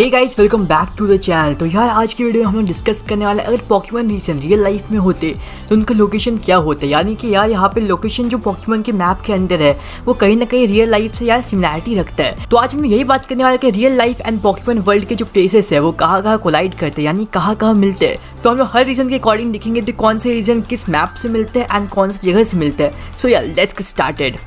Hey guys, welcome back to the channel. तो यार आज की वीडियो में हम लोग डिस्कस करने वाले अगर पोकेमॉन रीजन रियल लाइफ में होते तो उनका लोकेशन क्या होता है। यानी कि यार यहाँ पे लोकेशन जो पोकेमॉन के मैप के अंदर है वो कहीं ना कहीं रियल लाइफ से यार सिमिलैरिटी रखता है। तो आज हम यही बात करने वाले कि real life and Pokemon world के जो प्लेसेस है वो कहाँ कोलाइड करते हैं, यानी कहाँ मिलते हैं। तो हम लोग हर रीजन के अकॉर्डिंग देखेंगे तो कौन से रीजन किस मैप से मिलते हैं एंड कौन सी जगह से मिलते हैं। सो यार लेट्स गेट स्टार्टेड।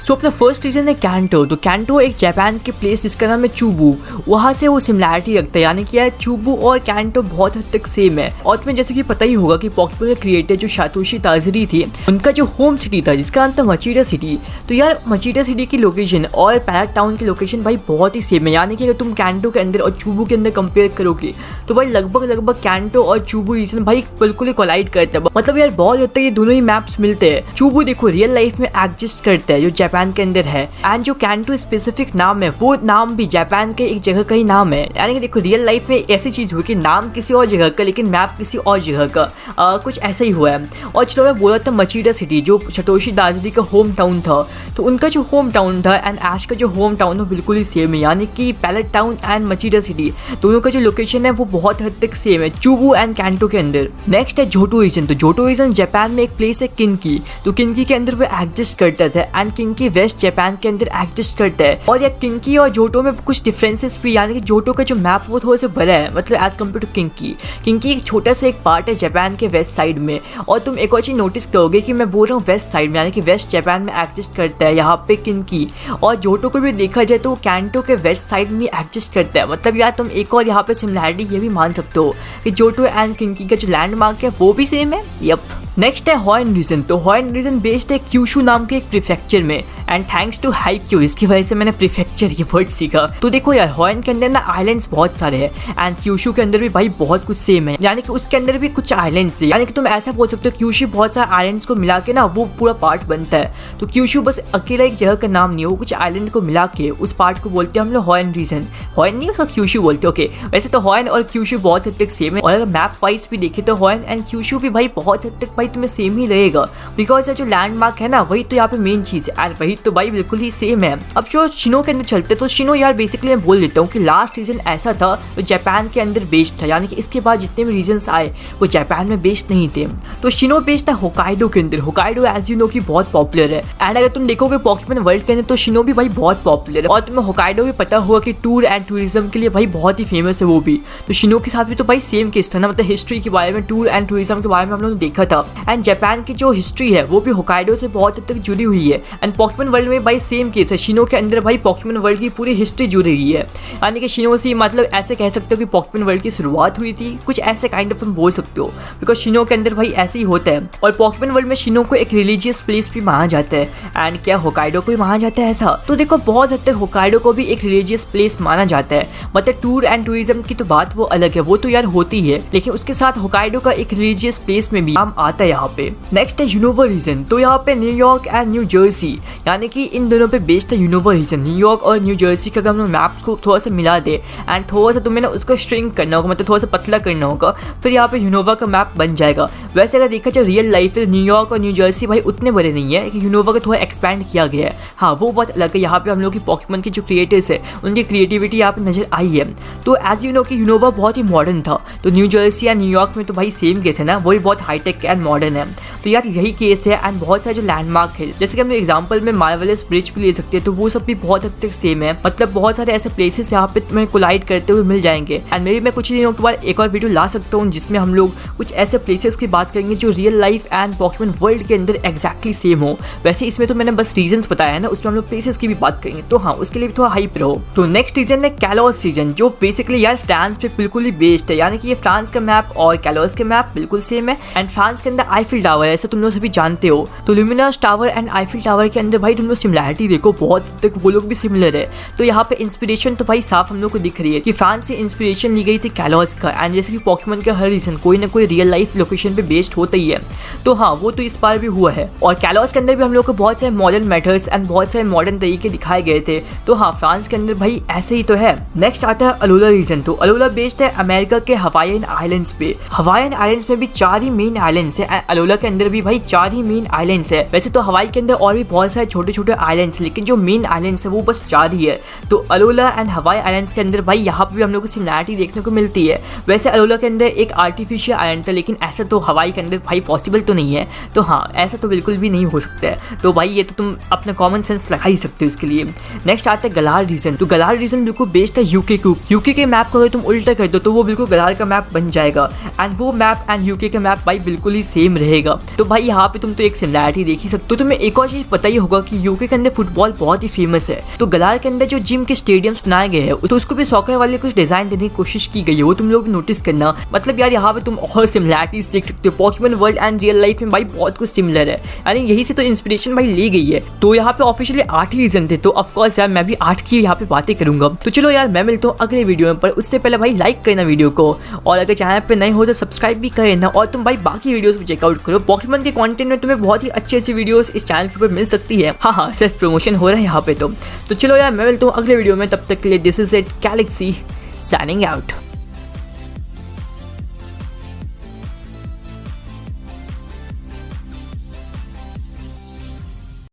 सो अपना फर्स्ट रीजन है कैंटो। तो कैंटो एक जापान के प्लेस जिसका नाम है चूबू, वहाँ से वो सिमिलैरिटी रखता है। यानी कि यार चूबू और कैंटो बहुत हद तक सेम है। और तुम्हें जैसे कि पता ही होगा कि पोकेमॉन के क्रिएटर जो सातोशी ताजरी थी उनका जो होम सिटी था जिसका नाम था मचीडा सिटी। तो यार मचीडा सिटी की लोकेशन और पैरेट टाउन की लोकेशन भाई बहुत ही सेम है। यानी कि अगर तुम कैंटो के अंदर और चूबू के अंदर कंपेयर करोगे तो भाई लगभग कैंटो और चूबू रीजन भाई बिल्कुल ही कोलाइड करता है। मतलब यार बहुत हद तक ये दोनों ही मैप्स मिलते हैं। चूबू देखो रियल लाइफ में एग्जिस्ट करता है जो जापान के अंदर है, एंड जो कैंटो स्पेसिफिक नाम है वो नाम भी जापान के एक जगह का ही नाम है। यानी कि देखो रियल लाइफ में ऐसी चीज हुई कि नाम किसी और जगह का लेकिन मैप किसी और जगह का, कुछ ऐसा ही हुआ है। और चलो मैं बोला था मचीडा सिटी जो सातोशी ताजरी का होम टाउन था, तो उनका जो होम टाउन था एंड ऐश का जो होम टाउन था बिल्कुल ही सेम है। यानी कि पैलेट टाउन एंड मचीडा सिटी दोनों का जो लोकेशन है वो बहुत हद तक सेम है चूबू एंड कैंटो के अंदर। नेक्स्ट है जोटो रीजन। तो जोटो रीजन जापान में एक प्लेस है किनकी। तो किनकी के अंदर वो एग्जिस्ट करता था एंड किनकी वेस्ट जापान के अंदर एग्जिस्ट करता है। और ये किंकी और जोटो में कुछ डिफरेंसेस भी, यानी कि जोटो का जो मैप वो थोड़ा सा बड़ा है मतलब एज कम्पेयर टू किंकी। किंकी एक छोटा सा एक पार्ट है जापान के वेस्ट साइड में। और तुम एक और चीज नोटिस करोगे कि मैं बोल रहा हूँ वेस्ट साइड में, यानी कि वेस्ट जापान में एग्जिस्ट करता है यहाँ पे किंकी। और जोटो को भी देखा जाए तो वो कैंटो के वेस्ट साइड में एग्जिस्ट करता है। मतलब यार तुम एक और यहाँ पे सिमिलैरिटी ये भी मान सकते हो कि जोटो एंड किंकी का जो लैंडमार्क है वो भी सेम है। यप। नेक्स्ट है हॉयन रीजन। तो हॉयन रीजन बेस्ड है क्यूशू नाम के एक प्रीफेक्चर में, एंड थैंक्स टू हाइक्यू इसकी वजह से मैंने प्रीफेक्चर ये वर्ड सीखा। तो देखो यार हॉयन के अंदर ना आइलैंड्स बहुत सारे हैं एंड क्यूशू के अंदर भी भाई बहुत कुछ सेम है। यानी कि उसके अंदर भी कुछ आइलैंड्स है। यानी कि तुम ऐसा बोल सकते हो क्यूशू बहुत सारे आइलैंड्स को मिला के ना वो पूरा पार्ट बनता है। तो क्यूशू बस अकेला एक जगह का नाम नहीं है, वो कुछ आइलैंड को मिला के उस पार्ट को बोलते हैं हम लोग हॉयन रीजन। हॉयन नहीं उसको क्यूशू बोलते। ओके, वैसे तो हॉयन और क्यूशू बहुत हद तक सेम है। और अगर मैप वाइज भी देखे तो हॉयन एंड क्यूशू भी भाई बहुत हद तक भाई तुम्हें सेम ही रहेगा, बिकॉज जो लैंडमार्क है ना वही तो यहाँ पे मेन चीज है एंड वही तो भाई बिल्कुल ही सेम है। अब जो शिनो के अंदर चलते तो शिनो यार बेसिकली मैं बोल देता हूँ कि लास्ट रीजन ऐसा था जो जापान के अंदर बेस्ड था। यानी कि इसके बाद जितने भी रीजन्स आए वो जापान में बेस्ड नहीं थे। तो शिनो बेस्ड था होकाइडो के अंदर। होकाइडो एज यू नो की बहुत पॉपुलर है एंड अगर तुम देखोगे पोकेमॉन वर्ल्ड के अंदर तो शिनो भी भाई बहुत पॉपुलर है। और तुम्हें होकाइडो भी पता होगा कि टूर एंड टूरिज्म के लिए भाई बहुत ही फेमस है वो भी। तो शिनो के साथ भी तो भाई सेम केस था ना, मतलब हिस्ट्री के बारे में टूर एंड टूरिज्म के बारे में हम लोगों ने देखा था। एंड जापान की जो हिस्ट्री है वो भी होकाइडो से बहुत हद तक जुड़ी हुई है। एंड पोकेमॉन वर्ल्ड में भाई सेम केस है। शिनो के अंदर भाई पोकेमॉन वर्ल्ड की पूरी हिस्ट्री जुड़ी हुई है। यानी कि शिनो से मतलब ऐसे कह सकते हो कि पोकेमॉन वर्ल्ड की शुरुआत हुई थी, कुछ ऐसे काइंड ऑफ तुम बोल सकते हो, बिकॉज शिनो के अंदर भाई ऐसे ही होता है। और पोकेमॉन वर्ल्ड में शिनो को एक रिलीजियस प्लेस भी माना जाता है एंड क्या होकाइडो को भी माना जाता है ऐसा। तो देखो बहुत हद तक होकाइडो को भी एक रिलीजियस प्लेस माना जाता है। मतलब टूर एंड टूरिज्म की तो बात वो अलग है, वो तो यार होती है, लेकिन उसके साथ होकाइडो का एक रिलीजियस प्लेस में भी नाम आता है यहाँ पे। नेक्स्ट है यूनोवा रीजन। तो यहाँ पे न्यूयॉर्क एंड न्यू जर्सी, यानी कि इन दोनों पे बेस्ड है यूनोवा रीजन। न्यूयॉर्क और न्यू जर्सी का अगर हम मैप को थोड़ा सा मिला दे एंड थोड़ा सा तुम्हें ना उसको श्रिंक करना होगा, मतलब थोड़ा सा पतला करना होगा, फिर यहाँ पे यूनोवा का मैप बन जाएगा। वैसे अगर देखा जाए रियल लाइफ में न्यूयॉर्क और न्यू जर्सी भाई उतने बड़े नहीं है कि यूनोवा का थोड़ा एक्सपैंड किया गया है। हाँ वो बहुत अलग है। यहाँ पे हम लोग की पोकेमॉन के जो क्रिएटर्स है उनकी क्रिएटिविटी यहाँ पे नजर आई है। तो एज यू नो कि यूनोवा बहुत ही मॉडर्न था, तो न्यू जर्सी या न्यूयॉर्क में तो भाई सेम केस है ना, वही बहुत हाईटेक एंड मॉडर्न है। तो यार यही केस है एंड बहुत सारे जो लैंडमार्क है जैसे कि हम एग्जाम्पल में मार्वेलस ब्रिज भी ले सकते हैं, तो वो सब भी बहुत हद तक सेम है। मतलब बहुत सारे ऐसे प्लेसेस यहाँ पे तुम्हें कोलाइड करते हुए मिल जाएंगे। एंड मेरी मैं कुछ दिनों के बाद एक और वीडियो ला सकता हूँ जिसमें हम लोग कुछ ऐसे प्लेसेस की बात करेंगे जो real life and Pokemon world के अंदर एग्जैक्टली सेम हो। वैसे इसमें तो मैंने बस रीजन्स बताया है ना, उसमें हम लोग प्लेसेस की भी बात करेंगे, तो हाँ उसके लिए भी थोड़ा हाइप रहो। तो नेक्स्ट रीजन है कैलोस रीजन, जो बेसिकली यार फ्रांस पे बिल्कुल ही बेस्ड है। यानी कि ये फ्रांस का मैप और कैलोस के मैप बिल्कुल सेम है। एंड फ्रांस के अंदर आईफिल टावर है, ऐसा तुम लोग सभी जानते हो। तो luminous tower and Eiffel tower के अंदर भाई तुम लोग सिमिलैरिटी देखो, बहुत तक वो लोग भी सिमिलर है। तो यहाँ पे इंस्पिरेशन तो भाई साफ हम लोग को दिख रही है कि फ्रांस से इंस्पिरेशन ली गई थी कैलोस का। एंड जैसे कि पोकेमॉन का हर रीजन कोई ना कोई रियल लाइफ लोकेशन पे बेस्ड होता ही है, तो हाँ वो तो इस बार भी हुआ है। और कैलोस के अंदर भी हम लोग को बहुत सारे मॉडर्न मेथड्स एंड बहुत सारे मॉडर्न तरीके दिखाए गए थे। तो हाँ फ्रांस के अंदर भाई ऐसे ही तो है। नेक्स्ट आता है अलोला रीजन। तो अलोला बेस्ड है अमेरिका के हवाईयन आइलैंड्स पे। हवाईयन आइलैंड्स में भी 4 ही मेन आइलैंड्स है। अलोला के अंदर भी भाई 4 ही मेन आइलैंड्स है। वैसे तो हवाई के अंदर और भी बहुत सारे छोटे छोटे आइलैंड्स, लेकिन जो मेन आइलैंड्स है वो बस 4 ही है। तो अलोला एंड हवाई आइलैंड्स के अंदर भाई यहाँ पे भी हम लोग को सिमिलैरिटी देखने को मिलती है। वैसे अलोला के अंदर एक आर्टिफिशियल आइलैंड था, लेकिन ऐसा तो हवाई के अंदर भाई पॉसिबल तो नहीं है। तो हाँ, ऐसा तो बिल्कुल भी नहीं हो सकता है। तो भाई ये तो तुम अपना कॉमन सेंस लगा ही सकते हो इसके लिए। नेक्स्ट आता है गलार रीजन। तो गलार रीजन बिल्कुल बेस्ड है यूके क्यूब। यूके के मैप को अगर तुम उल्टा कर दो तो वो बिल्कुल गलार का मैप बन जाएगा, एंड वो मैप एंड यूके का मैप भाई बिल्कुल ही सेम रहेगा। तो भाई यहाँ पे तुम तो एक सिमिलैरिटी देख ही सकते हो। तुम्हें एक और चीज पता ही होगा कि यूके के अंदर फुटबॉल बहुत ही फेमस है। तो गलार के अंदर जो जिम के स्टेडियम्स बनाए गए हैं तो उसको भी सॉकर वाले कुछ डिजाइन देने की कोशिश की गई है, वो तुम लोग भी नोटिस करना। मतलब यार यहाँ पे तुम और सिमिलैरिटीज देख सकते हो। Pokemon world and real life में भाई बहुत कुछ सिमिलर है, यानी यही से तो इंस्पिरेशन भाई ली गई है। तो यहाँ पे ऑफिशियली 8 ही रीजन थे, तो ऑफकोर्स यार मैं भी 8 की यहाँ पे बातें करूंगा। तो चलो यार मैं मिलता हूँ अगले वीडियो में, पर उससे पहले भाई लाइक करना वीडियो को, और अगर चैनल पे नए हो तो सब्सक्राइब भी कर लेना, और तुम भाई बाकी वीडियोस भी चेकआउट करो। पॉकीमोन के कंटेंट में तुम्हें बहुत ही अच्छी वीडियोस इस चैनल के ऊपर मिल सकती है। हाँ, सिर्फ प्रमोशन हो रहा है यहाँ पे। तो चलो यार मैं मिलता हूँ अगले वीडियो में, तब तक के लिए this is it Galaxy signing out.